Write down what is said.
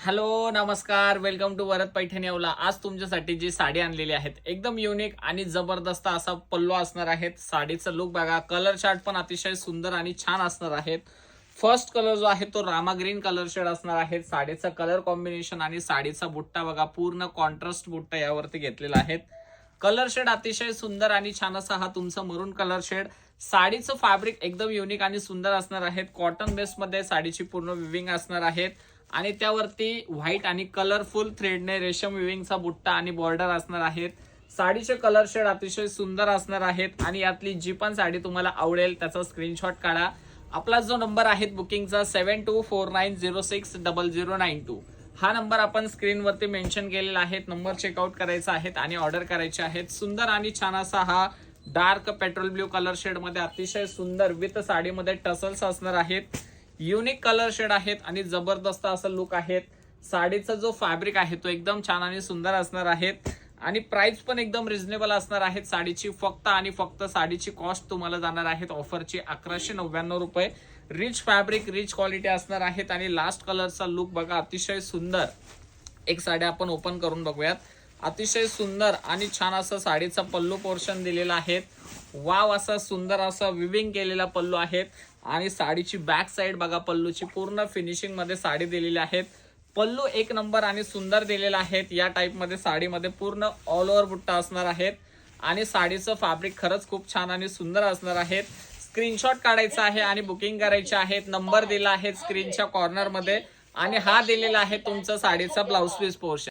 Hello नमस्कार, welcome to Varad Paithani Yeola. आज तुमच्यासाठी जी साडी आणलेली आहेत एकदम युनिक आणि जबरदस्त असा पल्लू असणार आहेत. साडीचं लुक बघा, कलर चार्ट पण अतिशय सुंदर आणि छान असणार आहेत. फर्स्ट कलर जो आहे तो रामा ग्रीन कलर शेड असणार आहे. साडीचा कलर कॉम्बिनेशन आणि साडीचा बुट्टा बघा, पूर्ण कॉन्ट्रास्ट बुट्टा यावरती घेतलेला आहे. कलर शेड अतिशय सुंदर आणि छान असा हा तुमचा मरून कलर शेड. साडीचं फॅब्रिक एकदम युनिक आणि सुंदर असणार आहे. कॉटन बेस मध्ये साडीची पूर्ण विविंग असणार आहे आणि त्यावरती व्हाईट आणि कलरफुल थ्रेडने रेशम विविंगचा बुट्टा आणि बॉर्डर असणार आहेत. साडीचे कलर शेड अतिशय सुंदर असणार आहेत आणि यातली जी पण साडी तुम्हाला आवडेल त्याचा स्क्रीनशॉट काढा. आपला जो नंबर आहे बुकिंगचा 7249060092, हा नंबर आपण स्क्रीनवरती मेन्शन केलेला आहे. नंबर चेकआउट करायचा आहे आणि ऑर्डर करायचे आहेत. सुंदर आणि छान असा हा dark petrol blue colour shade मध्ये अतिशय सुंदर विथ साडीमध्ये टसल्स असणार आहेत. युनिक कलर शेड आहेत आणि जबरदस्त असं लुक आहेत. साडीचा जो फॅब्रिक आहे तो एकदम छान आणि सुंदर असणार आहेत आणि प्राइस पण एकदम रिझनेबल असणार आहेत. साडीची फक्त आणि फक्त साडीची कॉस्ट तुम्हाला जाणार आहेत ऑफरची 1199 रुपये. रिच फॅब्रिक, रिच क्वालिटी असणार आहेत आणि लास्ट कलरचा लुक बघा, अतिशय सुंदर. एक साडी आपण ओपन करून बघूयात. अतिशय सुंदर आणि छान असं साडीचा पल्लू पोर्शन दिलेला आहे. वाव असा सुंदर असा विविंग केलेला पल्लू आहेत आणि साडीची बॅक साइड बघा, पल्लूची पूर्ण फिनिशिंग मध्ये साडी दिलेली आहेत. पल्लू एक नंबर आणि सुंदर दिलेला आहे. या टाइप मध्ये साडीमध्ये पूर्ण ऑल ओव्हर बुट्टा असणार आहेत आणि साडीचं फॅब्रिक खरंच खूप छान आणि सुंदर असणार आहेत. स्क्रीनशॉट काढायचा आहे आणि बुकिंग करायचे आहेत. नंबर दिला आहे स्क्रीनच्या कॉर्नर मध्ये आणि हा दिलेला आहे तुमचा साडीचा ब्लाउज पीस पोर्शन.